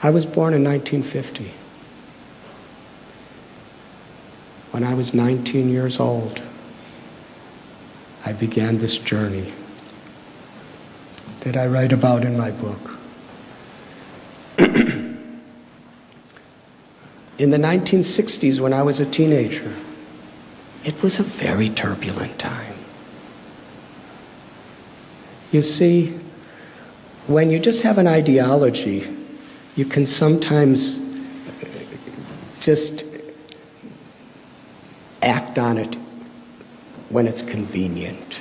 I was born in 1950. When I was 19 years old, I began this journey that I write about in my book. In the 1960s, when I was a teenager, it was a very turbulent time. You see, when you just have an ideology, you can sometimes just act on it when it's convenient.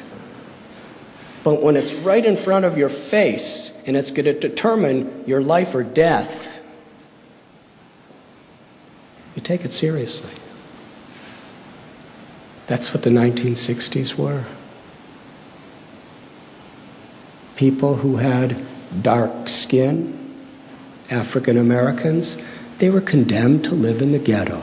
But when it's right in front of your face and it's going to determine your life or death, you take it seriously. That's what the 1960s were. People who had dark skin, African Americans, they were condemned to live in the ghetto.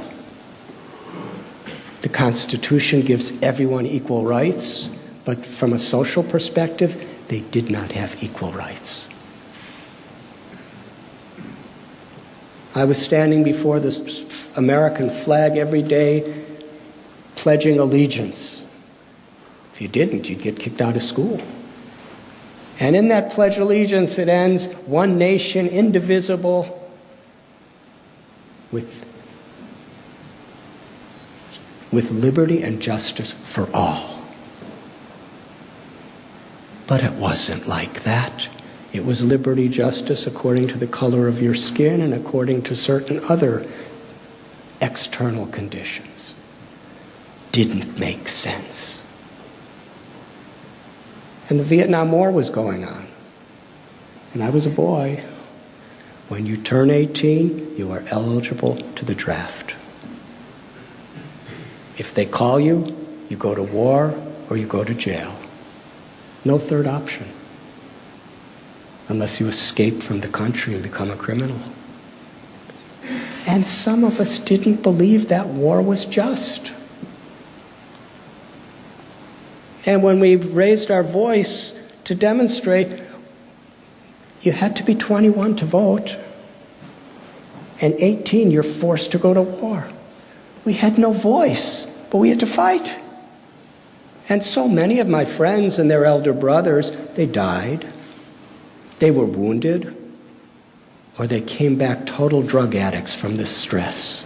The Constitution gives everyone equal rights, but from a social perspective, they did not have equal rights. I was standing before this American flag every day, pledging allegiance. If you didn't, you'd get kicked out of school. And in that Pledge of Allegiance, it ends, one nation, indivisible, with liberty and justice for all. But it wasn't like that. It was liberty, justice according to the color of your skin and according to certain other external conditions. Didn't make sense. And the Vietnam War was going on. And I was a boy. When you turn 18, you are eligible to the draft. If they call you, you go to war or you go to jail. No third option. Unless you escape from the country and become a criminal. And some of us didn't believe that war was just. And when we raised our voice to demonstrate, you had to be 21 to vote. And 18, you're forced to go to war. We had no voice, but we had to fight. And so many of my friends and their elder brothers, they died. They were wounded, or they came back total drug addicts from this stress.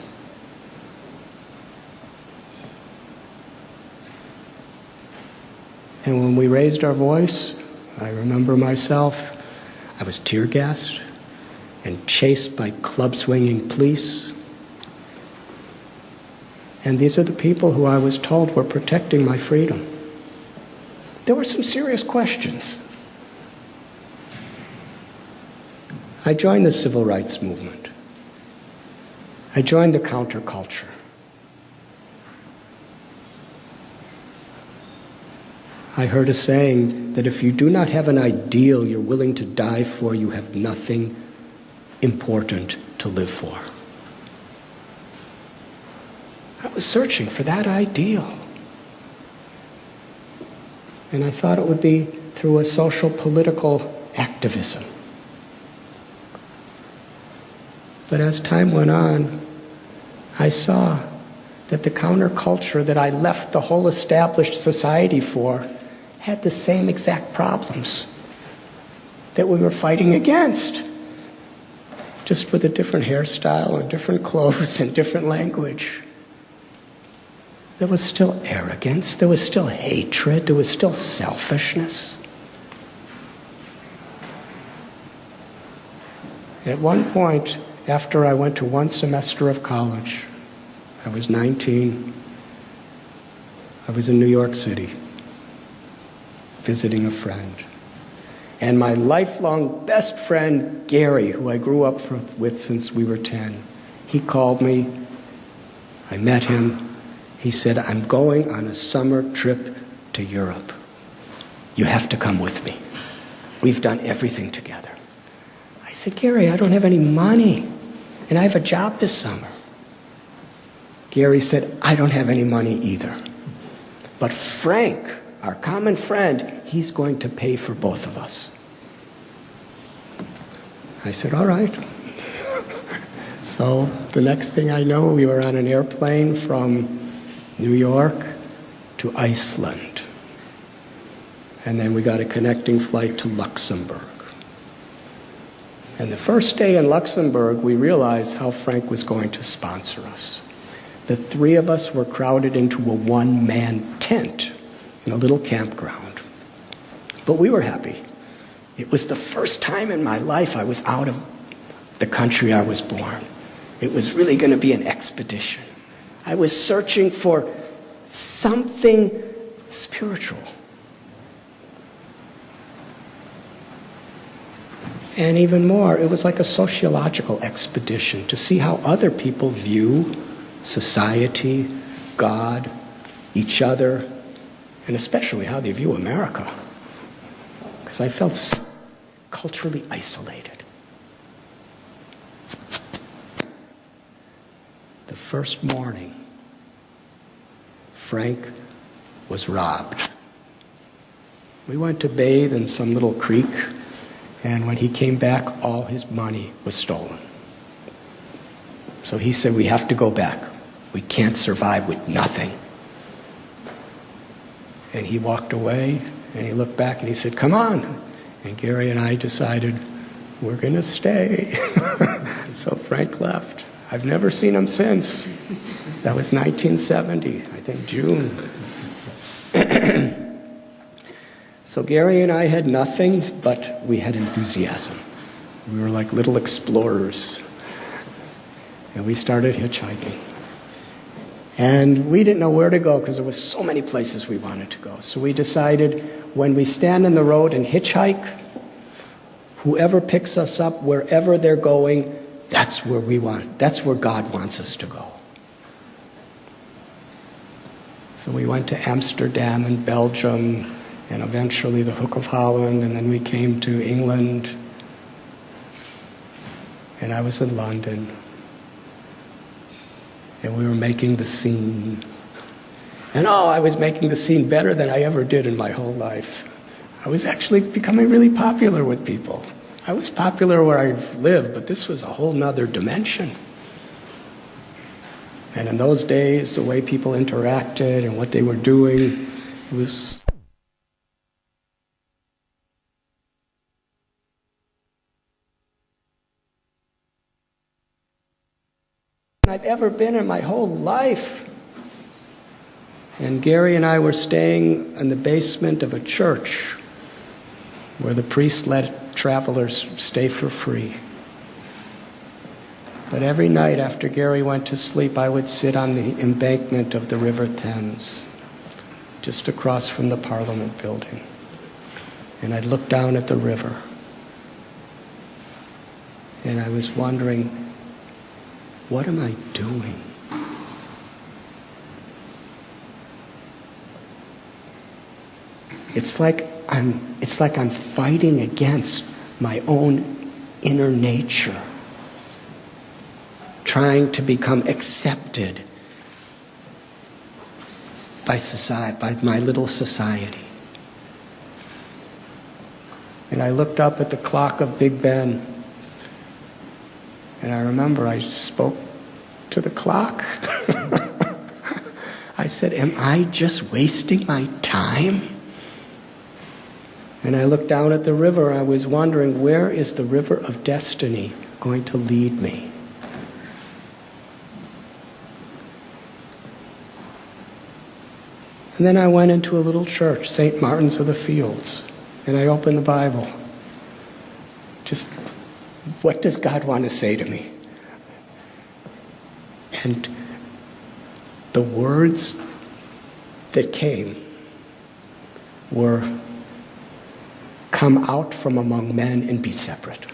And when we raised our voice, I remember myself, I was tear gassed and chased by club-swinging police. And these are the people who I was told were protecting my freedom. There were some serious questions. I joined the civil rights movement. I joined the counterculture. I heard a saying that if you do not have an ideal you're willing to die for, you have nothing important to live for. I was searching for that ideal. And I thought it would be through a social political activism. But as time went on, I saw that the counterculture that I left the whole established society for had the same exact problems that we were fighting against, just with a different hairstyle and different clothes and different language. There was still arrogance, there was still hatred, there was still selfishness. At one point, after I went to one semester of college, I was 19, I was in New York City, visiting a friend. And my lifelong best friend, Gary, who I grew up with since we were 10, he called me, I met him, he said, I'm going on a summer trip to Europe. You have to come with me. We've done everything together. I said, Gary, I don't have any money, and I have a job this summer. Gary said, I don't have any money either. But Frank, our common friend, he's going to pay for both of us. I said, all right. So the next thing I know, we were on an airplane from New York to Iceland. And then we got a connecting flight to Luxembourg. And the first day in Luxembourg, we realized how Frank was going to sponsor us. The three of us were crowded into a one-man tent in a little campground. But we were happy. It was the first time in my life I was out of the country I was born. It was really going to be an expedition. I was searching for something spiritual. And even more, it was like a sociological expedition to see how other people view society, God, each other, and especially how they view America. Because I felt so culturally isolated. The first morning, Frank was robbed. We went to bathe in some little creek, and when he came back, all his money was stolen. So he said, we have to go back. We can't survive with nothing. And he walked away, and he looked back, and he said, come on. And Gary and I decided, we're going to stay. So Frank left. I've never seen him since. That was 1970, I think June. So Gary and I had nothing, but we had enthusiasm. We were like little explorers. And we started hitchhiking. And we didn't know where to go because there were so many places we wanted to go. So we decided when we stand in the road and hitchhike, whoever picks us up, wherever they're going, that's where God wants us to go. So we went to Amsterdam and Belgium, and eventually the Hook of Holland, and then we came to England, and I was in London, and we were making the scene. And I was making the scene better than I ever did in my whole life. I was actually becoming really popular with people. I was popular where I lived, but this was a whole nother dimension. And in those days, the way people interacted and what they were doing, it was... I've ever been in my whole life. And Gary and I were staying in the basement of a church where the priest let travelers stay for free. But every night after Gary went to sleep, I would sit on the embankment of the River Thames, just across from the Parliament building. And I'd look down at the river. And I was wondering, what am I doing? It's like I'm fighting against my own inner nature, trying to become accepted by society, by my little society. And I looked up at the clock of Big Ben, and I remember I spoke to the clock. I said, am I just wasting my time? And I looked down at the river. I was wondering, where is the river of destiny going to lead me? And then I went into a little church, St. Martin's of the Fields, and I opened the Bible. Just, what does God want to say to me? And the words that came were, come out from among men and be separate.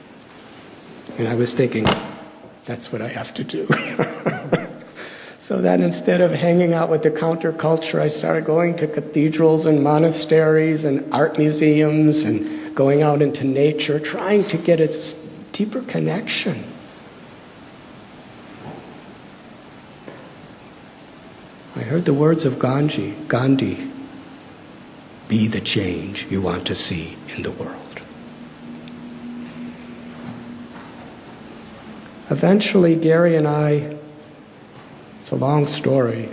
And I was thinking, that's what I have to do. So then instead of hanging out with the counterculture, I started going to cathedrals and monasteries and art museums and going out into nature, trying to get a deeper connection. I heard the words of Gandhi, be the change you want to see in the world. Eventually, Gary and I, it's a long story,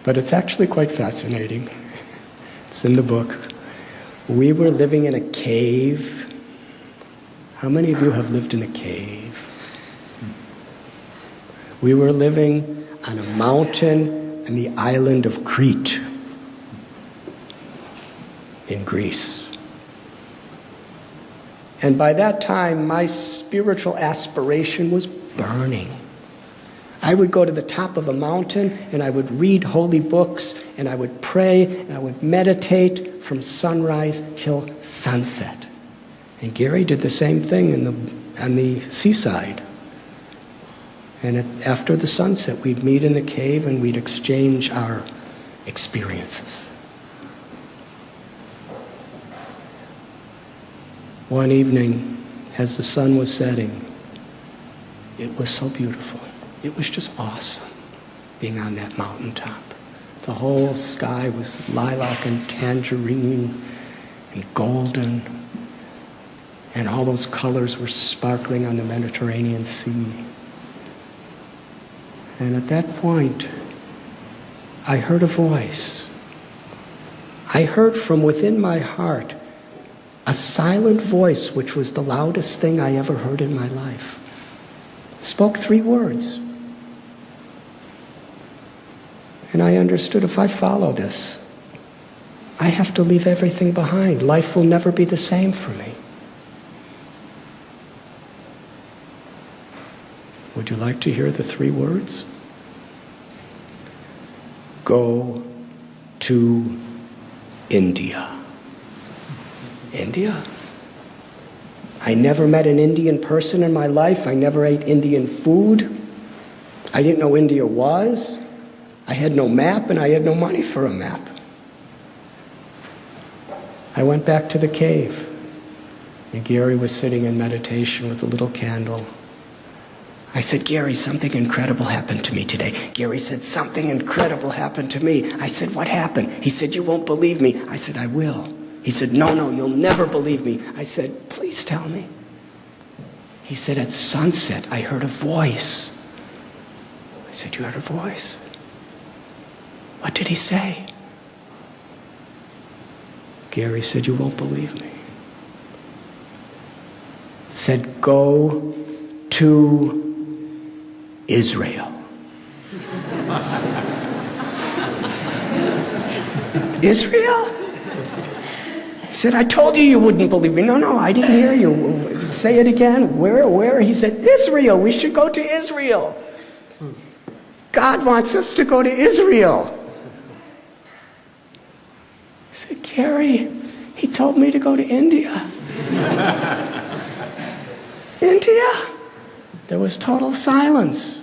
but it's actually quite fascinating. It's in the book. We were living in a cave. How many of you have lived in a cave? We were living on a mountain in the island of Crete in Greece. And by that time, my spiritual aspiration was burning. I would go to the top of a mountain and I would read holy books and I would pray and I would meditate from sunrise till sunset. And Gary did the same thing on the seaside. And after the sunset, we'd meet in the cave and we'd exchange our experiences. One evening, as the sun was setting, it was so beautiful. It was just awesome being on that mountaintop. The whole sky was lilac and tangerine and golden, and all those colors were sparkling on the Mediterranean Sea. And at that point, I heard a voice. I heard from within my heart a silent voice, which was the loudest thing I ever heard in my life. It spoke 3 words. And I understood, if I follow this, I have to leave everything behind. Life will never be the same for me. Would you like to hear the 3 words? Go to India. India? I never met an Indian person in my life. I never ate Indian food. I didn't know where India was. I had no map and I had no money for a map. I went back to the cave, and Gary was sitting in meditation with a little candle. I said, Gary, something incredible happened to me today. Gary said, something incredible happened to me. I said, what happened? He said, you won't believe me. I said, I will. He said, no, you'll never believe me. I said, please tell me. He said, at sunset, I heard a voice. I said, you heard a voice? What did he say? Gary said, you won't believe me. It said, go to Israel. Israel? He said, I told you wouldn't believe me. No, I didn't hear you. Say it again. Where? He said, Israel. We should go to Israel. God wants us to go to Israel. I said, Gary, he told me to go to India. India? There was total silence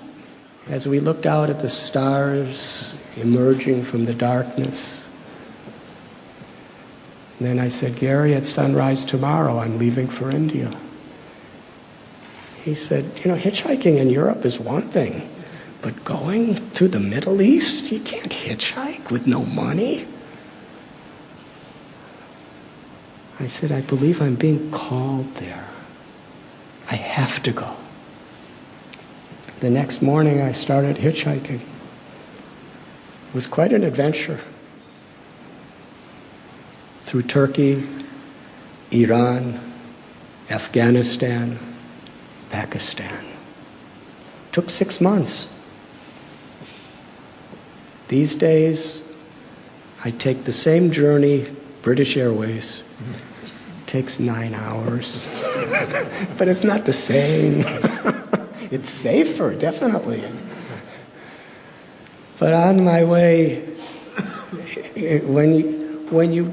as we looked out at the stars emerging from the darkness. And then I said, Gary, at sunrise tomorrow, I'm leaving for India. He said, hitchhiking in Europe is one thing, but going to the Middle East, you can't hitchhike with no money. I said, I believe I'm being called there. I have to go. The next morning, I started hitchhiking. It was quite an adventure. Through Turkey, Iran, Afghanistan, Pakistan. Took 6 months. These days, I take the same journey, British Airways. Takes 9 hours. But it's not the same. It's safer, definitely. But on my way, when you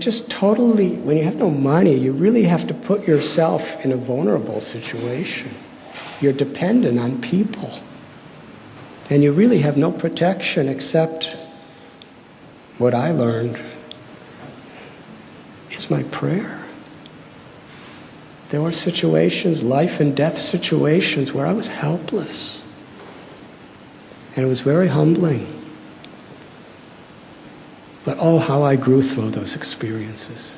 have no money, you really have to put yourself in a vulnerable situation. You're dependent on people. And you really have no protection except what I learned is my prayer. There were situations, life and death situations, where I was helpless. And it was very humbling. But oh, how I grew through those experiences.